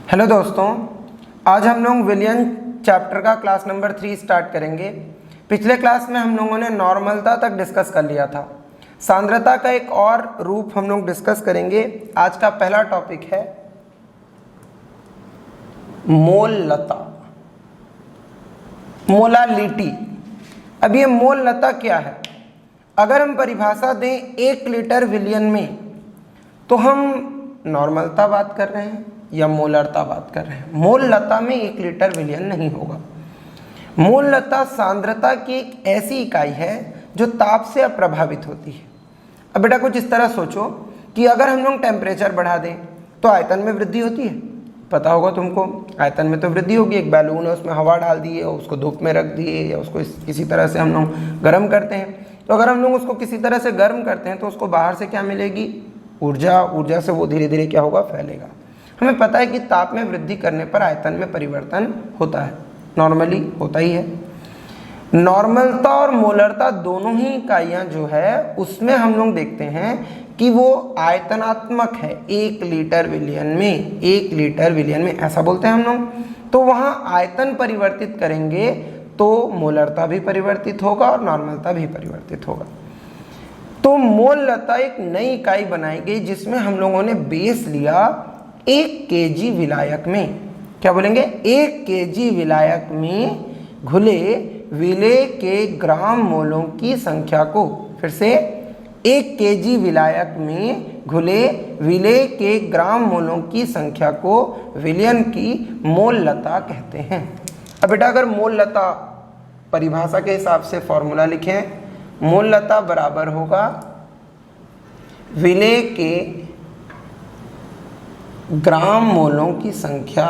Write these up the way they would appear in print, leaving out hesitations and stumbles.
Hello दोस्तों, आज हम लोग विलियन चैप्टर का क्लास नंबर 3 स्टार्ट करेंगे। पिछले क्लास में हम लोगों ने नॉर्मलता तक डिस्कस कर लिया था। सांद्रता का एक और रूप हम लोग डिस्कस करेंगे। आज का पहला टॉपिक है मोललता, मोलालिटी। अब ये मोललता क्या है? अगर हम परिभाषा दें 1 लीटर विलियन में, तो हम नॉर्मलता बात कर रहे हैं या मोलरता बात कर रहे हैं। मोललता में 1 लीटर विलियन नहीं होगा। मोललता सांद्रता की एक ऐसी इकाई है जो ताप से अप्रभावित होती है। अब बेटा कुछ इस तरह सोचो कि अगर हम लोग टेम्परेचर बढ़ा दें तो आयतन में वृद्धि होती है। पता होगा तुमको, आयतन में तो वृद्धि होगी। एक बैलून है, उसमें हवा डाल दिए और उसको धूप में रख दिए या उसको किसी तरह से हम लोग गर्म करते हैं। तो अगर हम लोग उसको किसी तरह से गर्म करते हैं तो उसको बाहर से क्या मिलेगी? ऊर्जा। ऊर्जा से वो धीरे धीरे क्या होगा? फैलेगा। हमें पता है कि ताप में वृद्धि करने पर आयतन में परिवर्तन होता है, नॉर्मली होता ही है। नॉर्मलता और मोलरता दोनों ही इकाइयाँ जो है उसमें हम लोग देखते हैं कि वो आयतनात्मक है। 1 लीटर विलियन में, 1 लीटर विलियन में ऐसा बोलते हैं हम लोग। तो वहाँ आयतन परिवर्तित करेंगे तो मोलरता भी परिवर्तित होगा और नॉर्मलता भी परिवर्तित होगा। तो मोललता एक नई इकाई बनाई गई जिसमें हम लोगों ने बेस लिया 1 केजी विलायक में। क्या बोलेंगे? 1 केजी विलायक में घुले विलेय के ग्राम मोलों की संख्या को, फिर से 1 केजी विलायक में घुले विलेय के ग्राम मोलों की संख्या को विलियन की मोललता कहते हैं। अब बेटा अगर मोललता परिभाषा के हिसाब से फॉर्मूला लिखें, मोललता बराबर होगा विलेय के ग्राम मोलों की संख्या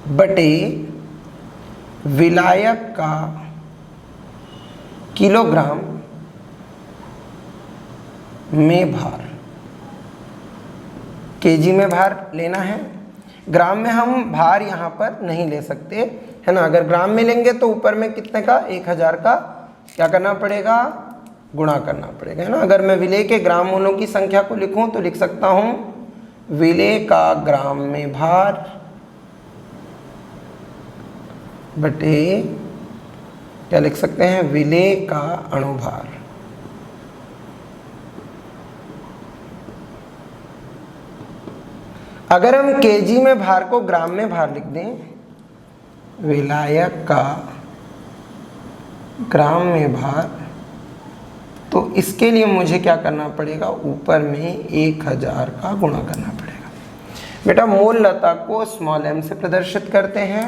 बटे विलायक का किलोग्राम में भार। केजी में भार लेना है, ग्राम में हम भार यहाँ पर नहीं ले सकते, है ना। अगर ग्राम में लेंगे तो ऊपर में कितने का? 1000 का क्या करना पड़ेगा? गुणा करना पड़ेगा, है ना। अगर मैं विलेय के ग्राम मोलों की संख्या को लिखूं तो लिख सकता हूं विलेय का ग्राम में भार बटे क्या लिख सकते हैं? विलेय का अणुभार। अगर हम केजी में भार को ग्राम में भार लिख दें, विलायक का ग्राम में भार, तो इसके लिए मुझे क्या करना पड़ेगा? ऊपर में 1000 का गुणा करना पड़ेगा। बेटा मोललता को स्मॉल m से प्रदर्शित करते हैं।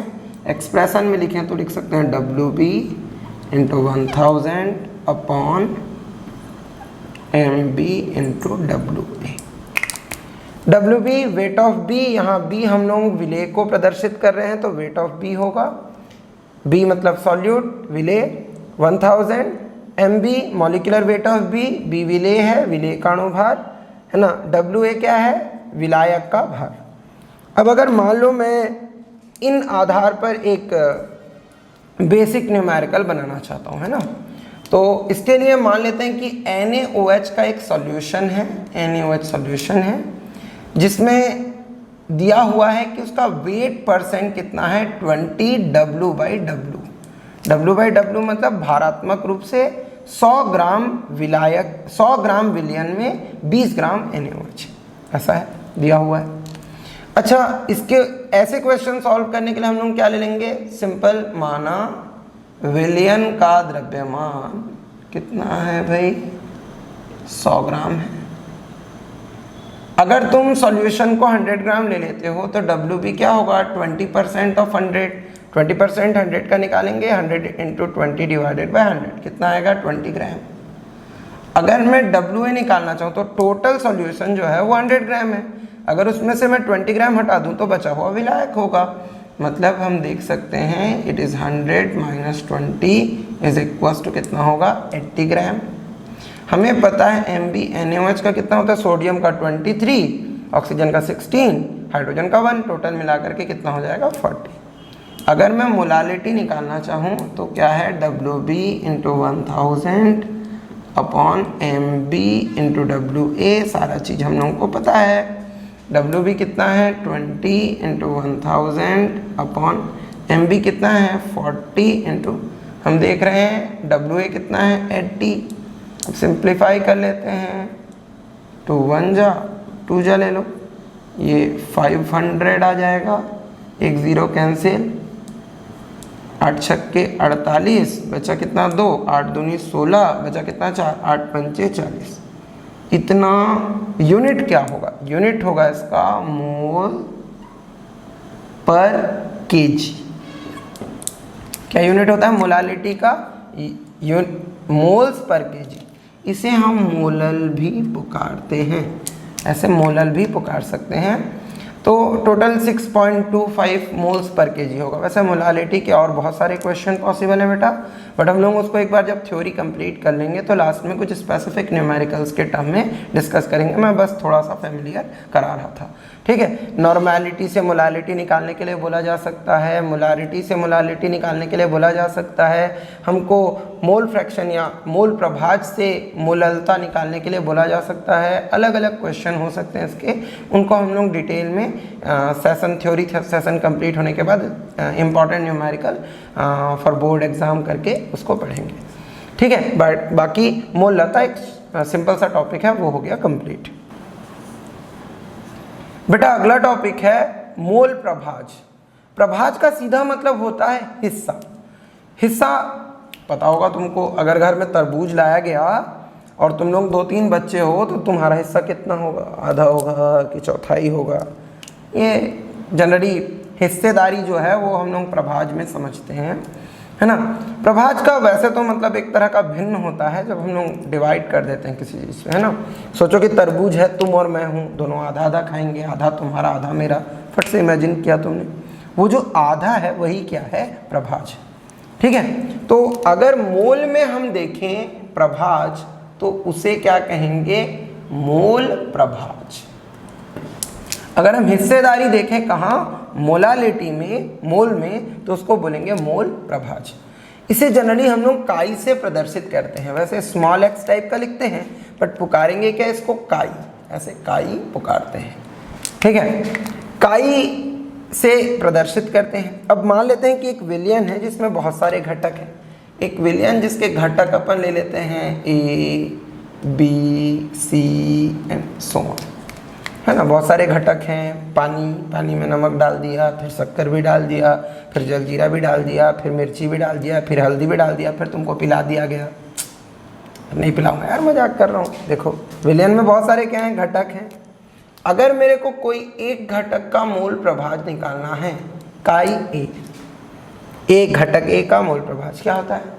एक्सप्रेशन में लिखें तो लिख सकते हैं WB × 1000 upon MB × WA। WB wait of B, यहाँ B हम लोग विलेय को प्रदर्शित कर रहे हैं तो वेट ऑफ B होगा। B मतलब सॉल्यूट, विलेय 1000। MB molecular weight of B विलेय है, विलेय का अणुभार, है ना। WA क्या है? विलायक का भार। अब अगर मान लो मैं इन आधार पर एक बेसिक न्यूमेरिकल बनाना चाहता हूँ, है ना, तो इसके लिए मान लेते हैं कि NaOH का एक सॉल्यूशन है, NaOH सॉल्यूशन है जिसमें दिया हुआ है कि उसका वेट परसेंट कितना है? 20 W/W। W/W मतलब भारात्मक रूप से 100 ग्राम विलायक, 100 ग्राम विलियन में 20 ग्राम NaOH, ऐसा है दिया हुआ है। अच्छा, इसके ऐसे क्वेश्चन सॉल्व करने के लिए हम लोग क्या ले लेंगे? सिंपल, माना विलियन का द्रव्यमान कितना है भाई? 100 ग्राम है। अगर तुम सॉल्यूशन को 100 ग्राम ले लेते हो तो WB क्या होगा? 20% ऑफ 100। 20% 100 का निकालेंगे, 100 × 20 डिवाइडेड बाय 100 कितना आएगा? 20 ग्राम। अगर मैं WA निकालना चाहूँ तो टोटल सॉल्यूशन जो है वो 100 ग्राम है। अगर उसमें से मैं 20 ग्राम हटा दूँ तो बचा हुआ विलायक होगा। मतलब हम देख सकते हैं it is 100 - 20 is equals to कितना होगा? 80 ग्राम। हमें पता है MB NaOH का कितना होता है? सोडियम का 23, ऑक्सीजन का 16, हाइड्रोजन का 1, टोटल मिला करके कितना हो जाएगा? 40। अगर मैं मोलालिटी निकालना चाहूँ तो क्या है? WB × 1000 upon M B into W A, सारा चीज़ हम लोगों को पता है। डब्ल्यू बी कितना है 20 इंटू 1000 अपॉन एम बी कितना है 40 इंटू, हम देख रहे हैं डब्ल्यू ए कितना है 80। अब सिंप्लीफाई कर लेते हैं, 2 1 जा 2 जा ले लो, ये 500 आ जाएगा, एक ज़ीरो कैंसिल, 8 छक्के 48, बचा कितना 2, 8 दूनी 16, बचा कितना 4, 8 पंचे 40। इतना यूनिट क्या होगा, यूनिट होगा इसका मोल पर केजी। क्या यूनिट होता है मोलालिटी का, मोल्स पर केजी। इसे हम मोलल भी पुकारते हैं, ऐसे मोलल भी पुकार सकते हैं। तो टोटल 6.25 मोल्स पर केजी होगा। वैसे मोलालिटी के और बहुत सारे क्वेश्चन पॉसिबल है बेटा, बट हम लोग उसको एक बार जब थ्योरी कंप्लीट कर लेंगे तो लास्ट में कुछ स्पेसिफिक न्यूमेरिकल्स के टर्म में डिस्कस करेंगे। मैं बस थोड़ा सा फेमिलियर करा रहा था, ठीक है। नॉर्मेलिटी से मोलालिटी निकालने के लिए बोला जा सकता है, मोलारिटी से मोलालिटी निकालने के लिए बोला जा सकता है, हमको मोल फ्रैक्शन या मोल प्रभाज से मोललता निकालने के लिए बोला जा सकता है। अलग अलग क्वेश्चन हो सकते हैं इसके, उनको हम लोग डिटेल में सेशन थ्योरी सेशन कंप्लीट होने के बाद important numerical for board exam करके उसको पढ़ेंगे, ठीक है। बट बाकी मोललता एक सिंपल सा टॉपिक है, वो हो गया कंप्लीट। बेटा अगला टॉपिक है मोल प्रभाज। प्रभाज का सीधा मतलब होता है हिस्सा। हिस्सा पता होगा तुमको, अगर घर में तरबूज लाया गया और तुम लोग 2-3 बच्चे हो तो तुम्हारा हिस्सा कितना होगा, आधा होगा कि चौथाई होगा। ये जनरली हिस्सेदारी जो है वो हम लोग प्रभाज में समझते हैं, है ना। प्रभाज का वैसे तो मतलब एक तरह का भिन्न होता है जब हम लोग डिवाइड कर देते हैं किसी चीज़ से, है ना। सोचो कि तरबूज है, तुम और मैं हूँ, दोनों आधा आधा खाएंगे, आधा तुम्हारा आधा मेरा, फट से इमेजिन किया तुमने, वो जो आधा है वही क्या है प्रभाज, ठीक है। तो अगर मोल में हम देखें प्रभाज तो उसे क्या कहेंगे, मोल प्रभाज। अगर हम हिस्सेदारी देखें कहाँ, मोलालिटी में, मोल में, तो उसको बोलेंगे मोल प्रभाज। इसे जनरली हम लोग काई से प्रदर्शित करते हैं, वैसे स्मॉल एक्स टाइप का लिखते हैं बट पुकारेंगे क्या इसको, काई, ऐसे काई पुकारते हैं, ठीक है। काई से प्रदर्शित करते हैं। अब मान लेते हैं कि एक विलयन है जिसमें बहुत सारे घटक हैं, एक विलयन जिसके घटक अपन ले लेते हैं A B C and so on, है ना। बहुत सारे घटक हैं, पानी में नमक डाल दिया, फिर शक्कर भी डाल दिया, फिर जलजीरा भी डाल दिया, फिर मिर्ची भी डाल दिया, फिर हल्दी भी डाल दिया, फिर तुमको पिला दिया गया। नहीं पिलाऊंगा यार, मजाक कर रहा हूँ। देखो विलयन में बहुत सारे क्या हैं, घटक हैं। अगर मेरे को कोई एक घटक का मोल प्रभाज निकालना है, काई ए, एक घटक ए का मोल प्रभाज क्या होता है,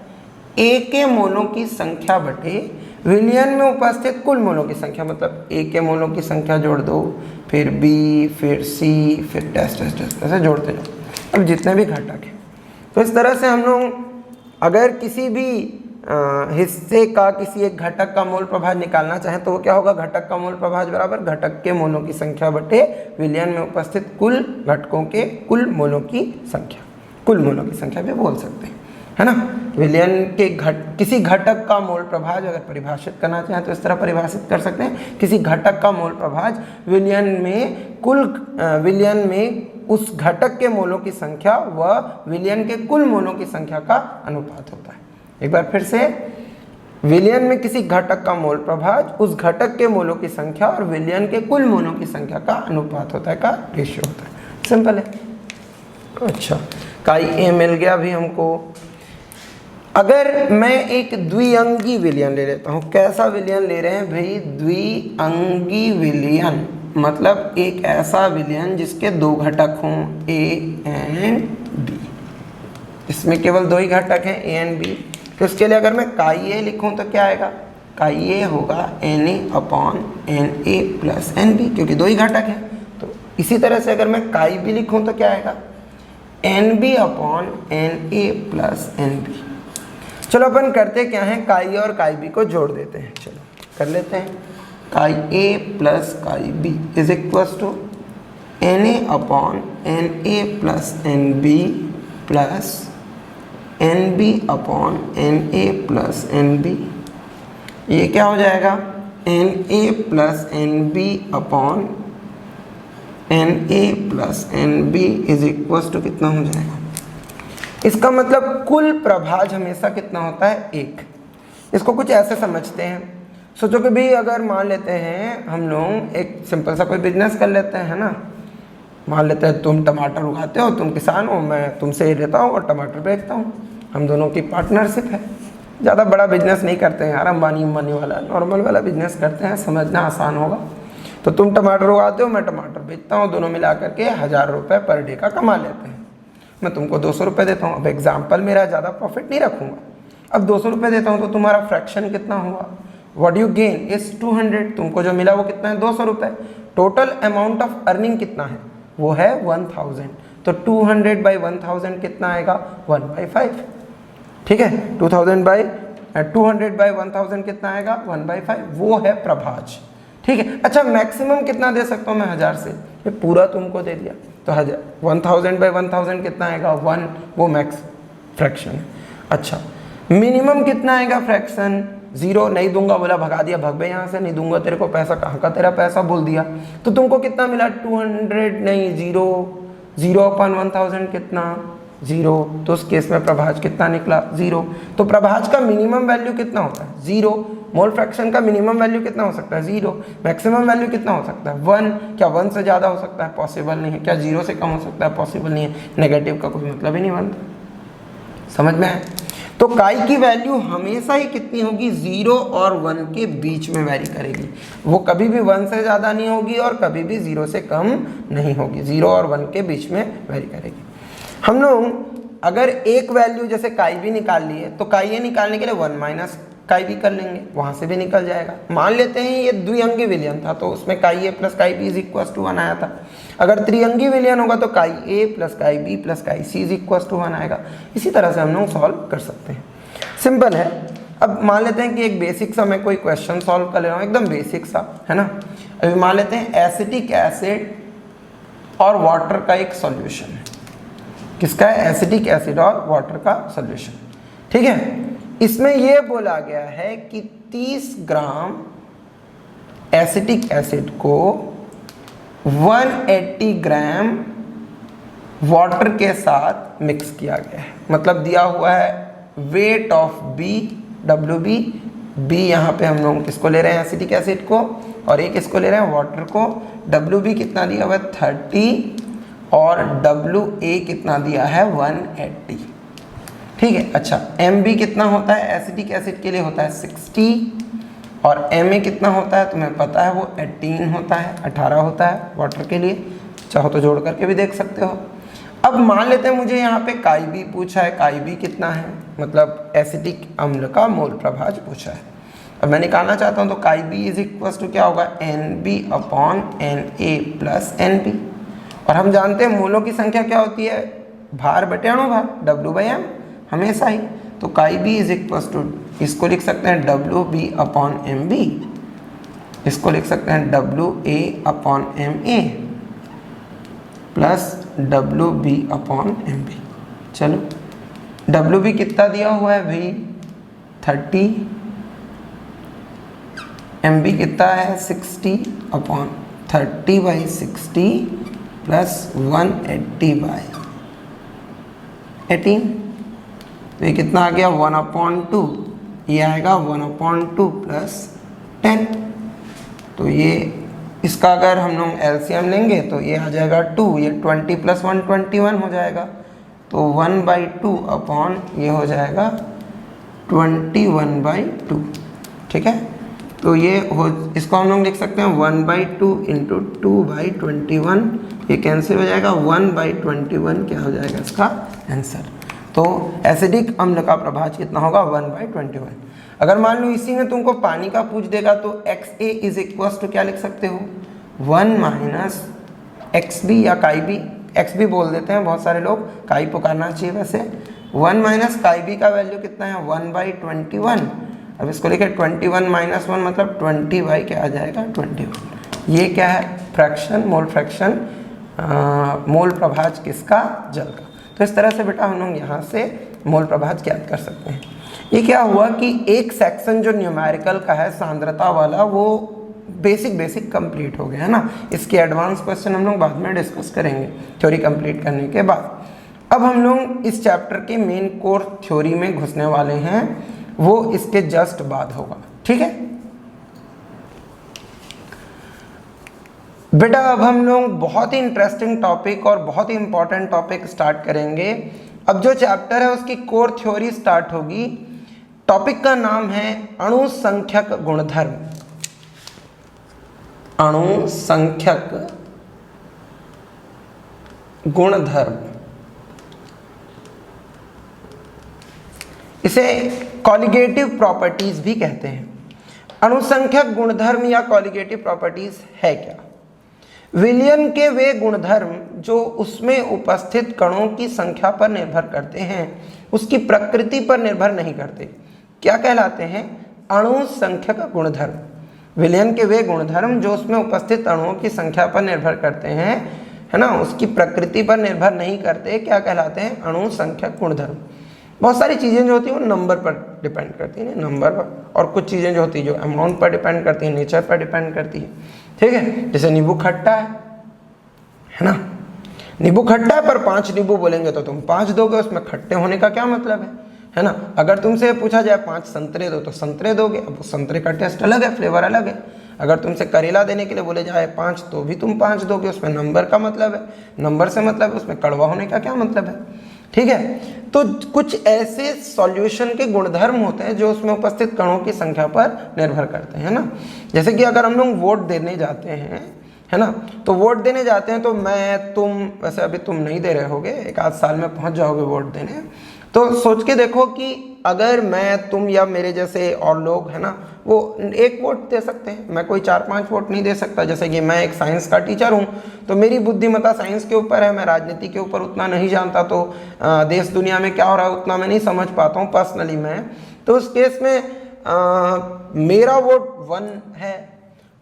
ए के मोलों की संख्या बटे विलयन में उपस्थित कुल मोलों की संख्या। मतलब ए के मोलों की संख्या जोड़ दो, फिर बी, फिर सी, फिर टेस्ट ऐसे जोड़ते जाओ, अब जितने भी घटक हैं। तो इस तरह से हम लोग अगर किसी भी हिस्से का किसी एक घटक का मोल प्रभाज निकालना चाहें तो वो क्या होगा, घटक का मोल प्रभाज बराबर घटक के मोलों की संख्या बटे विलयन में उपस्थित कुल घटकों के कुल मोलों की संख्या, कुल मोलों की संख्या भी बोल सकते हैं, है ना। विलयन के किसी घटक का मोल प्रभाज अगर परिभाषित करना चाहें तो इस तरह परिभाषित कर सकते हैं, किसी घटक का मोल प्रभाज विलयन में उस घटक के मोलों की संख्या व विलयन के कुल मोलों की संख्या का अनुपात होता है। एक बार फिर से, विलयन में किसी घटक का मोल प्रभाज उस घटक के मोलों की संख्या और विलयन के कुल मोलों की संख्या का अनुपात होता है, का रेशियो होता है। सिंपल है। अच्छा, काई ए मिल गया अभी हमको। अगर मैं एक द्विअंगी विलयन ले लेता हूँ, कैसा विलयन ले रहे हैं भाई, द्विअंगी विलयन, मतलब एक ऐसा विलयन जिसके दो घटक हों, ए एंड बी, इसमें केवल दो ही घटक हैं, ए एंड बी। तो इसके लिए अगर मैं काई ए लिखूँ तो क्या आएगा, काई ए होगा N A upon N A plus N B, क्योंकि दो ही घटक हैं। तो इसी तरह से अगर मैं काई बी लिखूँ तो क्या आएगा, N B upon N A plus N B. चलो अपन करते क्या है, काई और काई बी को जोड़ देते हैं। चलो कर लेते हैं, chi A plus chi B is equals to N A upon N A plus N B plus N B upon N A plus N B. ये क्या हो जाएगा, Na plus NB upon Na plus NB is equal to कितना हो जाएगा। इसका मतलब कुल प्रभाज हमेशा कितना होता है, 1। इसको कुछ ऐसे समझते हैं, सोचो कि भी अगर मान लेते हैं हम लोग एक सिंपल सा कोई बिजनेस कर लेते हैं ना, मान लेते हैं तुम टमाटर उगाते हो, तुम किसान हो, मैं तुमसे लेता हूँ और टमाटर बेचता हूँ, हम दोनों की पार्टनरशिप है। ज़्यादा बड़ा बिजनेस नहीं करते हैं यार, अंबानी वाला नॉर्मल वाला बिजनेस करते हैं, समझना आसान होगा। तो तुम टमाटर उगाते हो, मैं टमाटर बेचता हूँ, दोनों मिला करके 1000 रुपये पर डे का कमा लेते हैं। मैं तुमको 200 रुपये देता हूँ। अब एग्जाम्पल मेरा ज़्यादा प्रॉफिट नहीं रखूँगा, अब 200 रुपये देता हूँ तो तुम्हारा फ्रैक्शन कितना हुआ, व्हाट यू गेन इज 200। तुमको जो मिला वो कितना है, 200 रुपये। टोटल अमाउंट ऑफ अर्निंग कितना है, वो है 1000। तो 200 बाई 1000 कितना आएगा, 1/5। ठीक है, 200 बाई 1000 कितना आएगा, 1/5। वो है प्रभाज। ठीक है, अच्छा मैक्सिमम कितना दे सकता हूँ मैं 1000 से, ये पूरा तुमको दे दिया तो 1000 बाई 1000 कितना आएगा, 1, वो मैक्स फ्रैक्शन है। अच्छा मिनिमम कितना आएगा फ्रैक्शन, 0 नहीं दूंगा, बोला भगा दिया, भग गए यहाँ से, नहीं दूंगा तेरे को पैसा, कहाँ का तेरा पैसा बोल दिया। तो तुमको कितना मिला, 200 नहीं 0/1000 कितना 0। तो उस केस में प्रभाज कितना निकला, 0। तो प्रभाज का मिनिमम वैल्यू कितना होता है, 0। मोल फ्रैक्शन का मिनिमम वैल्यू कितना हो सकता है, 0। मैक्सिमम वैल्यू कितना हो सकता है, 1। क्या 1 से ज़्यादा हो सकता है, पॉसिबल नहीं है। क्या 0 से कम हो सकता है, पॉसिबल नहीं है। नेगेटिव का कोई मतलब ही नहीं बनता। समझ में आए। तो काई की वैल्यू हमेशा ही कितनी होगी, 0 और 1 के बीच में वैरी करेगी। वो कभी भी 1 से ज़्यादा नहीं होगी और कभी भी 0 से कम नहीं होगी, 0 और 1 के बीच में वैरी करेगी। हम लोग अगर एक वैल्यू जैसे काई भी निकाल लिए तो काई ए निकालने के लिए 1 माइनस काई बी कर लेंगे, वहाँ से भी निकल जाएगा। मान लेते हैं ये द्विअंगी विलयन था तो उसमें chi A plus chi B is equal to 1 आया था। अगर त्रिअंगी विलयन होगा तो chi A plus chi B plus chi C is equal to 1 आएगा। इसी तरह से हम लोग सॉल्व कर सकते हैं, सिंपल है। अब मान लेते हैं कि एक बेसिक सा मैं कोई क्वेश्चन सॉल्व कर ले रहा हूँ, एकदम बेसिक सा है ना। अभी मान लेते हैं एसिटिक एसिड और वाटर का एक सॉल्यूशन है। किसका है, एसिटिक एसिड और वाटर का सॉल्यूशन। ठीक है, इसमें यह बोला गया है कि 30 ग्राम एसिटिक एसिड को 180 ग्राम वाटर के साथ मिक्स किया गया है। मतलब दिया हुआ है weight of B, WB, B यहाँ पे हम लोग किसको ले रहे हैं, एसिटिक एसिड को, और एक किसको ले रहे हैं, वाटर को। WB कितना दिया हुआ है, 30, और WA कितना दिया है, 180। ठीक है, अच्छा MB कितना होता है, एसिटिक एसिड के लिए होता है 60, और MA कितना होता है तुम्हें पता है, वो 18 होता है, 18 होता है वाटर के लिए। चाहो तो जोड़ करके भी देख सकते हो। अब मान लेते हैं मुझे यहाँ पे काई बी पूछा है, काई बी कितना है, मतलब एसिटिक अम्ल का मोल प्रभाज पूछा है। अब मैं निकालना चाहता हूँ तो काई बी इज इक्वल टू क्या होगा, NB upon Na plus NB। और हम जानते हैं मोलों की संख्या क्या होती है, भार बटे अणुभार, W/m हमेशा ही। तो काई बी इज इक्वल टू, इसको लिख सकते हैं WB अपॉन MB, इसको लिख सकते हैं WA upon MA plus WB upon MB। चलो WB कितना दिया हुआ है भाई, 30, MB कितना है 60 अपॉन 30/60 प्लस 180/18। तो ये कितना आ गया, 1/2, ये आएगा 1/2 प्लस 10। तो ये इसका अगर हम लोग LCM लेंगे तो ये आ जाएगा 2, ये 20 प्लस 1 21 हो जाएगा। तो 1/2 अपॉन ये हो जाएगा 21/2। ठीक है, तो ये हो, इसको हम लोग लिख सकते हैं 1/2 इंटू 2/21, ये कैंसिल हो जाएगा, 1/21 क्या हो जाएगा इसका आंसर। तो एसिडिक अम्ल का प्रभाज कितना होगा, 1/21। अगर मान लो इसी में तुमको पानी का पूछ देगा तो XA इज इक्वल टू क्या लिख सकते हो, 1 माइनस XB या काई बी, XB बोल देते हैं बहुत सारे लोग, काई पुकारना चाहिए वैसे। 1 माइनस काई बी का वैल्यू कितना है, 1/21। अब इसको लिखे 21 माइनस 1 मतलब 20 क्या आ जाएगा, 21। ये क्या है, फ्रैक्शन, मोल फ्रैक्शन, मोल प्रभाज किसका, जल का। तो इस तरह से बेटा हम लोग यहाँ से मोल प्रभाज ज्ञात कर सकते हैं। ये क्या हुआ कि एक सेक्शन जो न्यूमेरिकल का है सांद्रता वाला वो बेसिक कंप्लीट हो गया है ना। इसके एडवांस क्वेश्चन हम लोग बाद में डिस्कस करेंगे थ्योरी कंप्लीट करने के बाद। अब हम लोग इस चैप्टर के मेन कोर थ्योरी में घुसने वाले हैं, वो इसके जस्ट बाद होगा, ठीक है बेटा। अब हम लोग बहुत ही इंटरेस्टिंग टॉपिक और बहुत ही इंपॉर्टेंट टॉपिक स्टार्ट करेंगे। अब जो चैप्टर है उसकी कोर थ्योरी स्टार्ट होगी। टॉपिक का नाम है अणुसंख्यक गुणधर्म। अणुसंख्यक गुणधर्म, इसे कॉलिगेटिव प्रॉपर्टीज भी कहते हैं। अणुसंख्यक गुणधर्म या कॉलिगेटिव प्रॉपर्टीज है क्या? विलियन के वे गुणधर्म जो उसमें उपस्थित कणों की संख्या पर निर्भर करते हैं, उसकी प्रकृति पर निर्भर नहीं करते, क्या कहलाते हैं? अणुसंख्यक गुणधर्म। विलियन के वे गुणधर्म जो उसमें उपस्थित अणुओं की संख्या पर निर्भर करते हैं, है ना, उसकी प्रकृति पर निर्भर नहीं करते, क्या कहलाते हैं? अणुसंख्यक गुणधर्म। बहुत सारी चीज़ें जो होती हैं वो नंबर पर डिपेंड करती हैं, नंबर पर, और कुछ चीज़ें जो होती हैं जो अमाउंट पर डिपेंड करती हैं, नेचर पर डिपेंड करती है, ठीक है। जैसे नींबू खट्टा है ना, नींबू खट्टा है पर 5 नींबू बोलेंगे तो तुम 5 दोगे, उसमें खट्टे होने का क्या मतलब है ना। अगर तुमसे पूछा जाए 5 संतरे दो तो संतरे दोगे, अब वो संतरे का टेस्ट अलग है, फ्लेवर अलग है। अगर तुमसे करेला देने के लिए बोले जाए 5 तो भी तुम 5 दोगे, उसमें नंबर का मतलब है, नंबर से मतलब है, उसमें कड़वा होने का क्या मतलब है, ठीक है। तो कुछ ऐसे सॉल्यूशन के गुणधर्म होते हैं जो उसमें उपस्थित कणों की संख्या पर निर्भर करते हैं ना। जैसे कि अगर हम लोग वोट देने जाते हैं, है ना, तो वोट देने जाते हैं तो मैं, तुम, वैसे अभी तुम नहीं दे रहे होगे, 1 आध साल में पहुंच जाओगे वोट देने, तो सोच के देखो कि अगर मैं, तुम या मेरे जैसे और लोग, है ना, वो 1 वोट दे सकते हैं, मैं कोई 4-5 वोट नहीं दे सकता। जैसे कि मैं एक साइंस का टीचर हूँ तो मेरी बुद्धिमत्ता साइंस के ऊपर है, मैं राजनीति के ऊपर उतना नहीं जानता, तो देश दुनिया में क्या हो रहा है उतना मैं नहीं समझ पाता हूँ पर्सनली मैं, तो उस केस में मेरा वोट 1 है।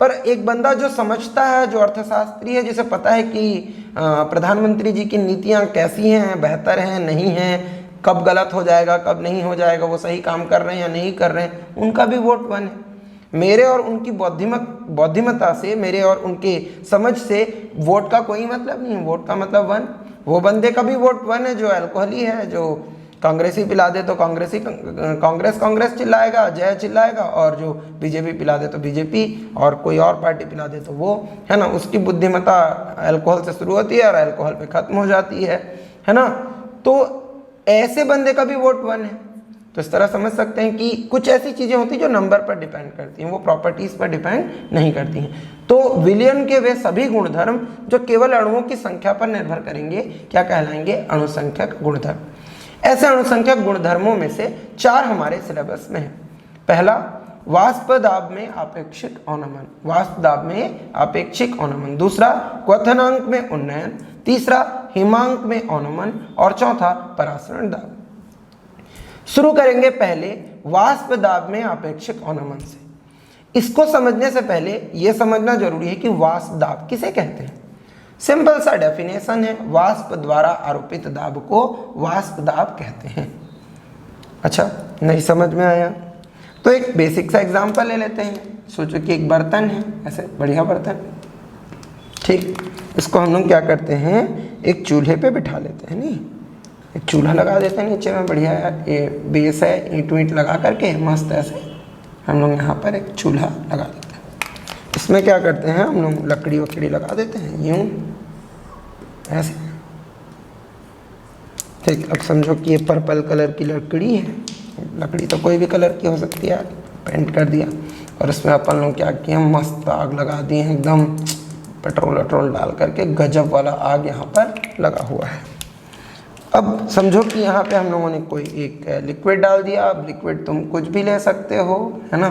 पर एक बंदा जो समझता है, जो अर्थशास्त्री है, जिसे पता है कि प्रधानमंत्री जी की नीतियाँ कैसी हैं, बेहतर हैं, नहीं हैं, कब गलत हो जाएगा, कब नहीं हो जाएगा, वो सही काम कर रहे हैं या नहीं कर रहे हैं, उनका भी वोट 1 है। मेरे और उनकी बौद्धिमत्ता से, मेरे और उनके समझ से वोट का कोई मतलब नहीं है, वोट का मतलब 1। वो बंदे का भी वोट 1 है जो अल्कोहली है, जो कांग्रेसी पिला दे तो कांग्रेस चिल्लाएगा, जय चिल्लाएगा, और जो बीजेपी पिला दे तो बीजेपी, और कोई और पार्टी पिला दे तो वो, है ना, उसकी बुद्धिमत्ता अल्कोहल से शुरू होती है और अल्कोहल पे खत्म हो जाती है ना। तो ऐसे बंदे का भी वोट 1 है। तो इस तरह समझ सकते हैं कि कुछ ऐसी चीज़ें होती हैं जो नंबर पर डिपेंड करती हैं, वो प्रॉपर्टीज़ पर डिपेंड नहीं करती हैं। तो विलियन के वे सभी गुणधर्म जो केवल अणुओं की संख्या पर निर्भर करेंगे, क्या कहलाएंगे? अणुसंख्यक गुणधर्म। ऐसे अणुसंख्यक गुणधर्मों में से 4 हमारे सिलेबस में है। पहला, वाष्प दाब में आपेक्षिक अवनमन, वाष्प दाब में आपेक्षिक अवनमन। दूसरा, क्वथनांक में उन्नयन। तीसरा, हिमांक में अवनमन। और चौथा, परासरण दाब। शुरू करेंगे पहले वाष्प दाब में आपेक्षिक अवनमन से। इसको समझने से पहले यह समझना जरूरी है कि वाष्प दाब किसे कहते हैं। सिंपल सा डेफिनेशन है, वाष्प द्वारा आरोपित दाब को वाष्प दाब कहते हैं। अच्छा, नहीं समझ में आया तो एक बेसिक सा एग्जांपल ले लेते हैं। सोचो कि एक बर्तन है, ऐसे बढ़िया बर्तन, ठीक, इसको हम लोग क्या करते हैं, एक चूल्हे पे बिठा लेते हैं, नहीं, एक चूल्हा लगा देते हैं नीचे में, बढ़िया ये बेस है, ईंट वींट लगा करके मस्त ऐसे हम लोग यहाँ पर एक चूल्हा लगा देते हैं। इसमें क्या करते हैं हम लोग, लकड़ी वकड़ी लगा देते हैं यूँ ऐसे, ठीक। अब समझो कि ये पर्पल कलर की लकड़ी है, लकड़ी तो कोई भी कलर की हो सकती है, पेंट कर दिया, और इसमें अपन लोग क्या किए, मस्त आग लगा दिए हैं, एकदम पेट्रोल वट्रोल डाल करके गजब वाला आग यहाँ पर लगा हुआ है। अब समझो कि यहाँ पे हम लोगों ने कोई एक लिक्विड डाल दिया। अब लिक्विड तुम कुछ भी ले सकते हो, है ना,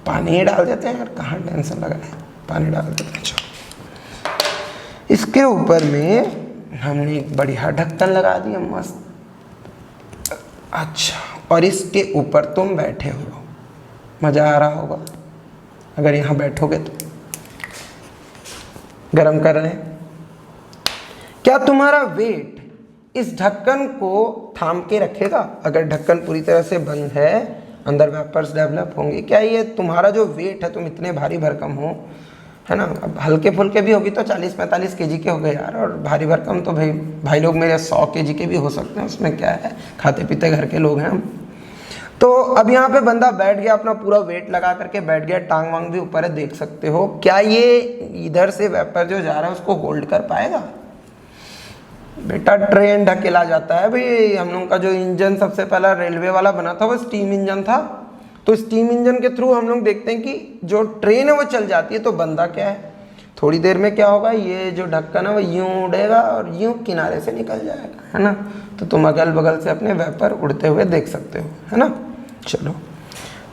पानी ही डाल देते हैं यार, कहाँ टेंशन लगा है, पानी डाल देते हैं। इसके ऊपर में हमने एक बढ़िया ढक्कन लगा दिया मस्त। अच्छा, और इसके ऊपर तुम बैठे हो, मज़ा आ रहा होगा अगर यहाँ बैठोगे तो। गरम कर रहे हैं, क्या तुम्हारा वेट इस ढक्कन को थाम के रखेगा? अगर ढक्कन पूरी तरह से बंद है, अंदर वेपर्स डेवलप होंगे। क्या ये तुम्हारा जो वेट है, तुम इतने भारी भरकम हो, है ना, अब हल्के फुल्के भी होगी तो 40-45 केजी के हो गए यार, और भारी भरकम तो भाई लोग मेरे 100 केजी के भी हो सकते हैं, उसमें क्या है, खाते पीते घर के लोग हैं हम। तो अब यहाँ पे बंदा बैठ गया, अपना पूरा वेट लगा करके बैठ गया, टांग वांग भी ऊपर है, देख सकते हो। क्या ये इधर से वेपर जो जा रहा है उसको होल्ड कर पाएगा? बेटा ट्रेन ढकेला जाता है भाई। हम लोग का जो इंजन सबसे पहला रेलवे वाला बना था वो स्टीम इंजन था, तो स्टीम इंजन के थ्रू हम लोग देखते हैं कि जो ट्रेन है वो चल जाती है, तो बंदा क्या है, थोड़ी देर में क्या होगा, ये जो ढक्कन है वो यूं उड़ेगा और यूं किनारे से निकल जाएगा, है ना। तो तुम अगल बगल से अपने वेपर उड़ते हुए देख सकते हो, है ना। चलो,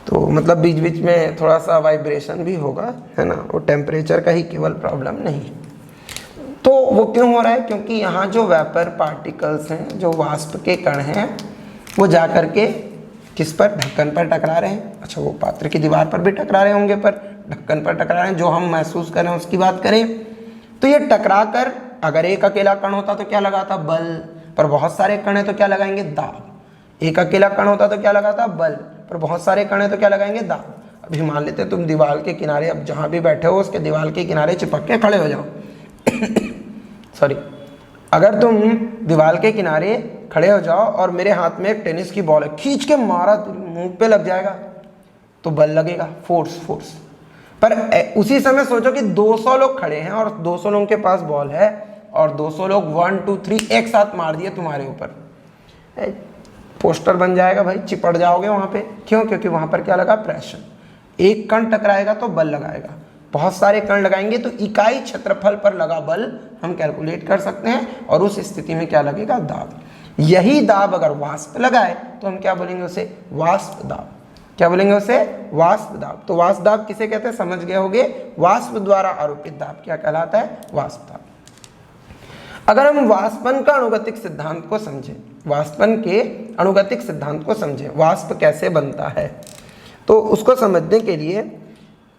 तो मतलब बीच बीच में थोड़ा सा वाइब्रेशन भी होगा, है ना, वो टेम्परेचर का ही केवल प्रॉब्लम नहीं है। तो वो क्यों हो रहा है? क्योंकि यहाँ जो वेपर पार्टिकल्स हैं, जो वाष्प के कण हैं, वो जा कर के किस पर, ढक्कन पर टकरा रहे हैं। अच्छा, वो पात्र की दीवार पर भी टकरा रहे होंगे, पर ढक्कन पर टकरा रहे हैं, जो हम महसूस कर रहे हैं उसकी बात करें तो ये टकरा कर, अगर एक अकेला कण होता तो क्या लगाता, बल, पर बहुत सारे कण है तो क्या लगाएंगे, दाब। एक अकेला कण होता तो क्या लगाता, बल, पर बहुत सारे कण है तो क्या लगाएंगे, दाब। अभी मान लेते तुम दीवार के किनारे, अब जहाँ भी बैठे हो उसके दीवार के किनारे चिपक के खड़े हो जाओ सॉरी, अगर तुम दीवार के किनारे खड़े हो जाओ और मेरे हाथ में एक टेनिस की बॉल है, खींच के मारा मुंह पे लग जाएगा तो बल लगेगा, फोर्स। पर उसी समय सोचो कि 200 लोग खड़े हैं और 200 लोगों के पास बॉल है और 200 लोग 1 2 3 एक साथ मार दिए तुम्हारे ऊपर, पोस्टर बन जाएगा भाई, चिपट जाओगे वहां पे। क्यों? क्योंकि वहां पर क्या लगा, प्रेशर। एक कण टकराएगा तो बल लगाएगा, बहुत सारे कण लगाएंगे तो इकाई क्षेत्रफल पर लगा बल हम कैलकुलेट कर सकते हैं, और उस स्थिति में क्या लगेगा, दाब। यही दाब अगर वाष्प लगाए तो हम क्या बोलेंगे उसे, वाष्प दाब। क्या बोलेंगे उसे, वाष्प दाब। तो वाष्प दाब किसे कहते हैं, समझ गए होंगे, वाष्प द्वारा आरोपित दाब क्या कहलाता है, वाष्प दाब। अगर हम वाष्पन का अणुगतिक सिद्धांत को समझें, वाष्पन के अणुगतिक सिद्धांत को समझें, वाष्प कैसे बनता है, तो उसको समझने के लिए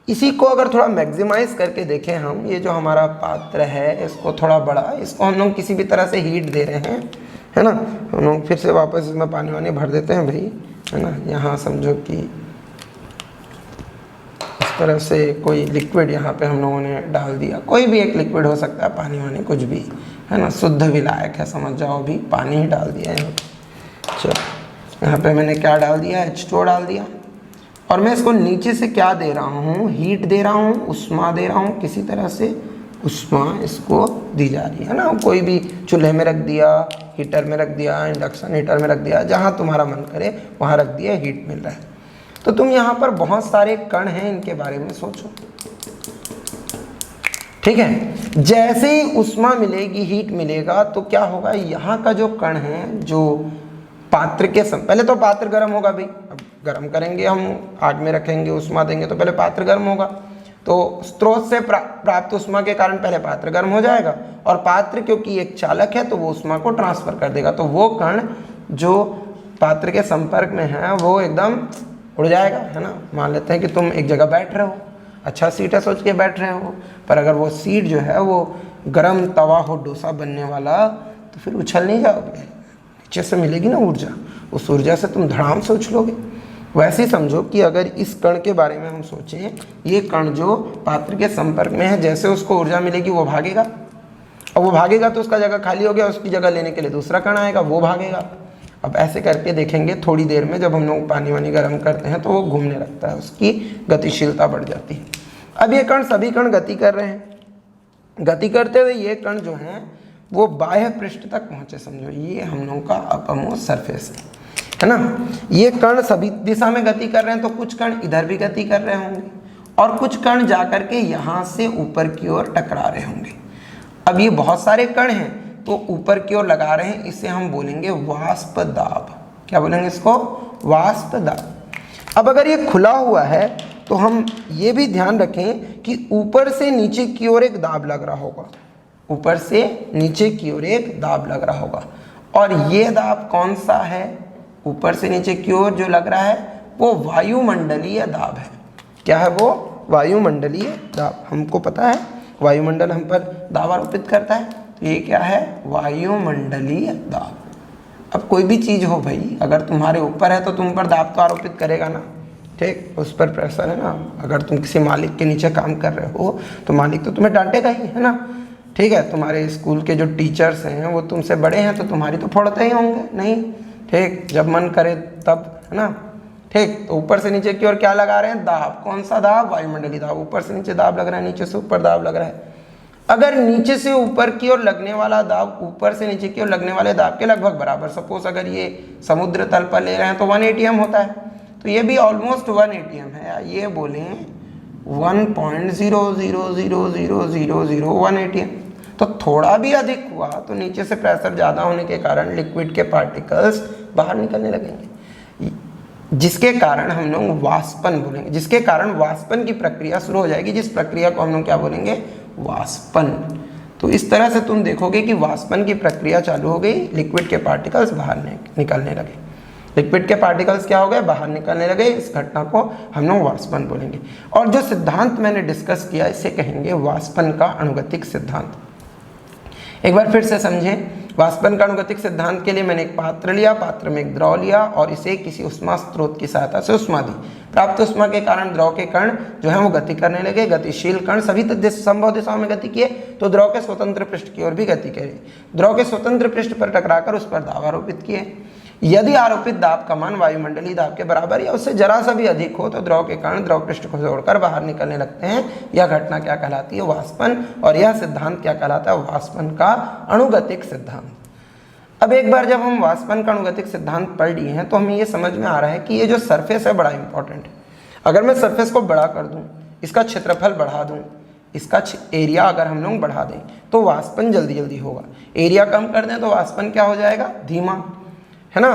इसी को अगर थोड़ा मैक्सिमाइज करके देखें हम, ये जो हमारा पात्र है इसको थोड़ा बड़ा, इसको हम लोग किसी भी तरह से हीट दे रहे हैं, है ना। हम लोग फिर से वापस इसमें पानी वानी भर देते हैं भाई, है ना। यहाँ समझो कि इस तरह से कोई लिक्विड यहाँ पे हम लोगों ने डाल दिया, कोई भी एक लिक्विड हो सकता है, पानी वानी कुछ भी, है ना, शुद्ध विलायक है समझ जाओ, अभी पानी ही डाल दिया है। चलो, यहाँ पे मैंने क्या डाल दिया, H2O डाल दिया, और मैं इसको नीचे से क्या दे रहा हूँ, हीट दे रहा हूँ, उष्मा दे रहा हूँ, किसी तरह से उष्मा इसको दी जा रही है ना। कोई भी चूल्हे में रख दिया, हीटर में रख दिया, इंडक्शन हीटर में रख दिया, जहाँ तुम्हारा मन करे वहाँ रख दिया, हीट मिल रहा है। तो तुम यहाँ पर बहुत सारे कण हैं, इनके बारे में सोचो, ठीक है। जैसे ही उष्मा मिलेगी, हीट मिलेगा, तो क्या होगा, यहाँ का जो कण है, जो पात्र के पहले तो पात्र गर्म होगा भाई, अब गर्म करेंगे हम, आग में रखेंगे, उष्मा देंगे तो पहले पात्र गर्म होगा, तो स्रोत से प्राप्त उष्मा के कारण पहले पात्र गर्म हो जाएगा, और पात्र क्योंकि एक चालक है तो वो उष्मा को ट्रांसफर कर देगा, तो वो कण जो पात्र के संपर्क में है वो एकदम उड़ जाएगा, है ना। मान लेते हैं कि तुम एक जगह बैठ रहे हो, अच्छा सीट है सोच के बैठ रहे हो, पर अगर वो सीट जो है वो गर्म तवा हो, डोसा बनने वाला, तो फिर उछल नहीं जाओगे, नीचे से मिलेगी ना ऊर्जा, उस ऊर्जा से तुम धड़ाम से उछलोगे। वैसे ही समझो कि अगर इस कण के बारे में हम सोचें, ये कण जो पात्र के संपर्क में है, जैसे उसको ऊर्जा मिलेगी वो भागेगा, और वो भागेगा तो उसका जगह खाली हो गया, उसकी जगह लेने के लिए दूसरा कण आएगा, वो भागेगा। अब ऐसे करके देखेंगे थोड़ी देर में, जब हम लोग पानी वानी गर्म करते हैं तो वो घूमने लगता है, उसकी गतिशीलता बढ़ जाती है। अब ये कण, सभी कण गति कर रहे हैं, गति करते हुए ये कण जो हैं वो बाह्य पृष्ठ तक पहुँचे, समझो ये हम लोगों का अपमोस्ट सरफेस है ना। ये कण सभी दिशा में गति कर रहे हैं, तो कुछ कण इधर भी गति कर रहे होंगे, और कुछ कण जाकर के यहाँ से ऊपर की ओर टकरा रहे होंगे। अब ये बहुत सारे कण हैं तो ऊपर की ओर लगा रहे हैं, इसे हम बोलेंगे वाष्प दाब। क्या बोलेंगे इसको, वाष्प दाब। अब अगर ये खुला हुआ है तो हम ये भी ध्यान रखें कि ऊपर से नीचे की ओर एक दाब लग रहा होगा, ऊपर से नीचे की ओर एक दाब लग रहा होगा, और ये दाब कौन सा है, ऊपर से नीचे की ओर जो लग रहा है वो वायुमंडलीय दाब है। क्या है वो, वायुमंडलीय दाब। हमको पता है वायुमंडल हम पर दाब आरोपित करता है, तो ये क्या है, वायुमंडलीय दाब। अब कोई भी चीज़ हो भाई, अगर तुम्हारे ऊपर है तो तुम पर दाब तो आरोपित करेगा ना, ठीक, उस पर प्रेशर है ना। अगर तुम किसी मालिक के नीचे काम कर रहे हो तो मालिक तो तुम्हें डांटेगा ही, है ना, ठीक है। तुम्हारे स्कूल के जो टीचर्स हैं वो तुमसे बड़े हैं तो तुम्हारी तो फोड़ते ही होंगे, नहीं, ठीक, जब मन करे तब, है ना, ठीक। तो ऊपर से नीचे की ओर क्या लगा रहे हैं, दाब। कौन सा दाब, वायुमंडलीय दाब। ऊपर से नीचे दाब लग रहा है, नीचे से ऊपर दाब लग रहा है। अगर नीचे से ऊपर की ओर लगने वाला दाब ऊपर से नीचे की ओर लगने वाले दाब के लगभग बराबर, सपोज अगर ये समुद्र तल पर ले रहे हैं तो 1 ATM होता है, तो ये भी ऑलमोस्ट 1 ATM है। ये बोलें 1.0000001 ATM, तो थोड़ा भी अधिक हुआ तो नीचे से प्रेशर ज़्यादा होने के कारण लिक्विड के पार्टिकल्स बाहर निकलने लगेंगे, जिसके कारण हम लोग वाष्पन बोलेंगे, जिसके कारण वाष्पन की प्रक्रिया शुरू हो जाएगी, जिस प्रक्रिया को हम लोग क्या बोलेंगे, वाष्पन। तो इस तरह से तुम देखोगे कि वाष्पन की प्रक्रिया चालू हो गई, लिक्विड के पार्टिकल्स बाहर निकलने लगे, लिक्विड के पार्टिकल्स क्या हो गए, बाहर निकलने लगे। इस घटना को हम लोग वाष्पन बोलेंगे। और जो सिद्धांत मैंने डिस्कस किया इसे कहेंगे वाष्पन का अणुगतिक सिद्धांत। एक बार फिर से समझें, वाष्पन का अणुगतिक सिद्धांत के लिए मैंने एक पात्र लिया, पात्र में एक द्रव लिया और इसे किसी उष्मा स्रोत की सहायता से उष्मा दी। प्राप्त उष्मा के कारण द्रव के कण जो है वो गति करने लगे। गतिशील कण सभी संभव दिशाओं में गति किए तो द्रव के स्वतंत्र पृष्ठ की ओर भी गति करे। द्रव के स्वतंत्र पृष्ठ पर टकराकर उस पर दाब आरोपित किए। यदि आरोपित दाब का मान वायुमंडलीय दाब के बराबर या उससे जरा सा भी अधिक हो तो द्रव के कण द्रव पृष्ठ को जोड़कर बाहर निकलने लगते हैं। यह घटना क्या कहलाती है, वाष्पन। और यह सिद्धांत क्या कहलाता है, वाष्पन का अणुगतिक सिद्धांत। अब एक बार जब हम वाष्पन का अणुगतिक सिद्धांत पढ़ लिए हैं तो हमें ये समझ में आ रहा है कि ये जो सरफेस है बड़ा इंपॉर्टेंट है। अगर मैं सरफेस को बड़ा कर दूं, इसका क्षेत्रफल बढ़ा दूं, इसका एरिया अगर हम लोग बढ़ा दें तो वाष्पन जल्दी जल्दी होगा। एरिया कम कर दें तो वाष्पन क्या हो जाएगा, धीमा, है ना।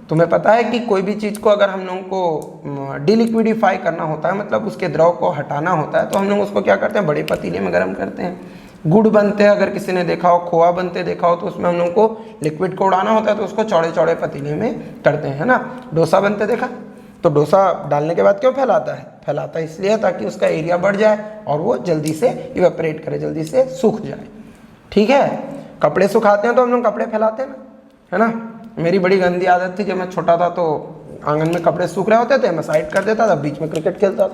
तुम्हें पता है कि कोई भी चीज़ को अगर हम लोगों को डिलिक्विडिफाई करना होता है, मतलब उसके द्रव को हटाना होता है, तो हम लोग उसको क्या करते हैं, बड़े पतीले में गर्म करते हैं। गुड़ बनते हैं, अगर किसी ने देखा हो, खोआ बनते देखा हो, तो उसमें हम लोग को लिक्विड को उड़ाना होता है तो उसको चौड़े चौड़े पतीले में करते हैं, है ना। डोसा बनते देखा, तो डोसा डालने के बाद क्यों फैलाता है, फैलाता है इसलिए ताकि उसका एरिया बढ़ जाए और वो जल्दी से इवेपरेट करे, जल्दी से सूख जाए, ठीक है। कपड़े सुखाते हैं तो हम लोग कपड़े फैलाते हैं ना, है ना। मेरी बड़ी गंदी आदत थी, जब मैं छोटा था तो आंगन में कपड़े सूख रहे होते थे, मैं साइड कर देता था, बीच में क्रिकेट खेलता था,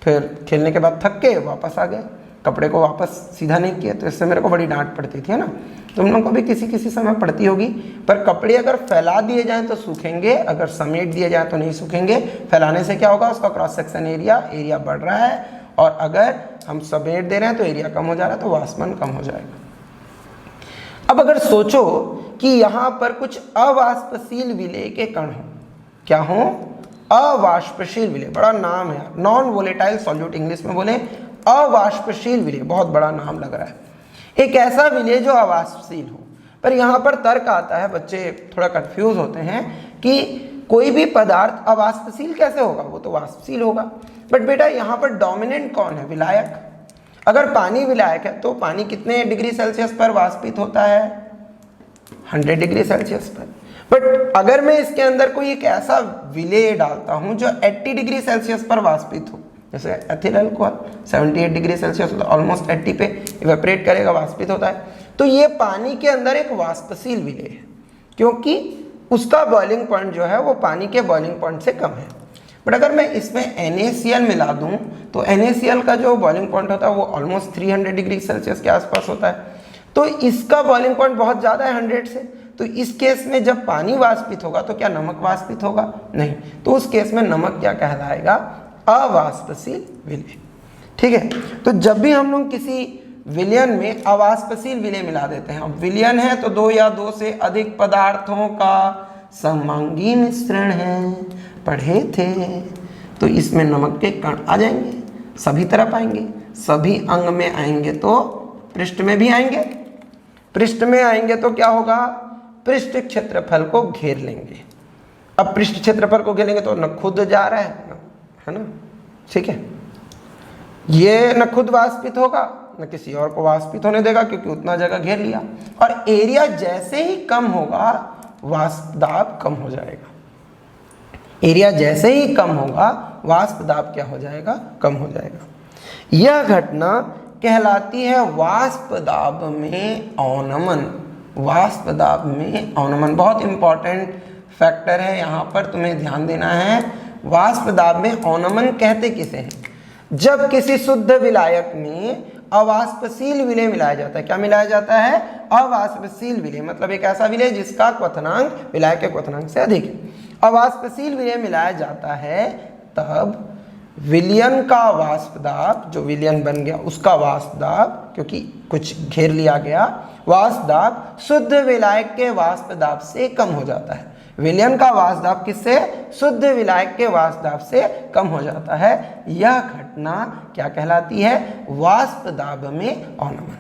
फिर खेलने के बाद थक के वापस आ गए, कपड़े को वापस सीधा नहीं किए, तो इससे मेरे को बड़ी डांट पड़ती थी, है ना। तुम लोगों को भी किसी समय पड़ती होगी। पर कपड़े अगर फैला दिए जाएं तो सूखेंगे, अगर समेट दिए जाएं तो नहीं सूखेंगे। फैलाने से क्या होगा, उसका क्रॉस सेक्शन एरिया बढ़ रहा है, और अगर हम समेट दे रहे हैं तो एरिया कम हो जा रहा है, तो वाष्पन कम हो जाएगा। अब अगर सोचो कि यहाँ पर कुछ अवाष्पशील विलेय के कण हो, क्या हो, अवाष्पशील विलेय, बड़ा नाम है, नॉन वोलेटाइल सॉल्यूट इंग्लिश में बोले, अवाष्पशील विलेय, बहुत बड़ा नाम लग रहा है। एक ऐसा विलेय जो अवाष्पशील हो। पर यहाँ पर तर्क आता है, बच्चे थोड़ा कंफ्यूज होते हैं कि कोई भी पदार्थ अवाष्पशील कैसे होगा, वो तो वाष्पशील होगा। बट बेटा यहाँ पर डोमिनेंट कौन है, विलायक। अगर पानी विलायक है तो पानी कितने डिग्री सेल्सियस पर वाष्पित होता है, 100 डिग्री सेल्सियस पर। बट अगर मैं इसके अंदर कोई एक ऐसा विलेय डालता हूं जो 80 डिग्री सेल्सियस पर वाष्पित हो, जैसे एथिल अल्कोहल 78 डिग्री सेल्सियस होता है, ऑलमोस्ट 80 पे इवेपरेट करेगा, वाष्पित होता है, तो ये पानी के अंदर एक वाष्पशील विलेय है, क्योंकि उसका बॉइलिंग पॉइंट जो है वो पानी के बॉइलिंग पॉइंट से कम है। बट अगर मैं इसमें NaCl मिला दूं तो NaCl का जो बॉइलिंग पॉइंट होता है वो ऑलमोस्ट 300 डिग्री सेल्सियस के आसपास होता है, तो इसका बॉइलिंग पॉइंट बहुत ज़्यादा है, 100 से। तो इस केस में जब पानी वाष्पित होगा तो क्या नमक वाष्पित होगा, नहीं। तो उस केस में नमक क्या कहलाएगा, अवाष्पशील विलेय, ठीक है। तो जब भी हम लोग किसी विलयन में अवाष्पशील विलेय मिला देते हैं, अब विलयन है तो 2 या 2 से अधिक पदार्थों का समांगी मिश्रण है, पढ़े थे, तो इसमें नमक के कण आ जाएंगे, सभी तरफ आएंगे, सभी अंग में आएंगे तो पृष्ठ में भी आएंगे, पृष्ठ में आएंगे तो क्या होगा, पृष्ठ क्षेत्रफल को घेर लेंगे। अब पृष्ठ क्षेत्रफल को घेरेंगे तो न खुद जा रहा है ना, ठीक है, ये न खुद वाष्पित होगा न किसी और को वाष्पित होने देगा, क्योंकि उतना जगह घेर लिया। और एरिया जैसे ही कम होगा वाष्प दाब कम हो जाएगा, एरिया जैसे ही कम होगा वाष्प दाब क्या हो जाएगा, कम हो जाएगा। यह घटना कहलाती है वाष्प दाब में अवनमन। वाष्प दाब में अवनमन। बहुत इंपॉर्टेंट फैक्टर है, यहाँ पर तुम्हें ध्यान देना है। वाष्प दाब में अवनमन कहते किसे हैं? जब किसी शुद्ध विलायक में अवाष्पशील विलेय मिलाया जाता है। क्या मिलाया जाता है? अवाष्पशील विलेय, मतलब एक ऐसा विलेय जिसका क्वथनांक विलायक के क्वथनांक से अधिक है। अवाष्पशील विलेय मिलाया जाता है तब विलयन का वाष्प दाब, जो विलयन बन गया उसका वाष्प दाब, क्योंकि कुछ घेर लिया गया, वाष्प दाब शुद्ध विलायक के वाष्प दाब से कम हो जाता है। विलयन का वाष्प दाब किससे? शुद्ध विलायक के वाष्प दाब से कम हो जाता है। यह घटना क्या कहलाती है? वाष्प दाब में अवनमन।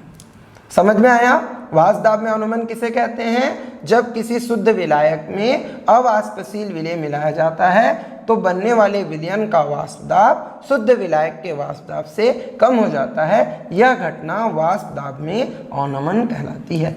समझ में आया? वाष्प दाब में अवनमन किसे कहते हैं? जब किसी शुद्ध विलायक में अवाष्पशील विलेय मिलाया जाता है तो बनने वाले विलयन का वाष्प दाब शुद्ध विलायक के वाष्प दाब से कम हो जाता है। यह घटना वाष्प दाब में अवनमन कहलाती है।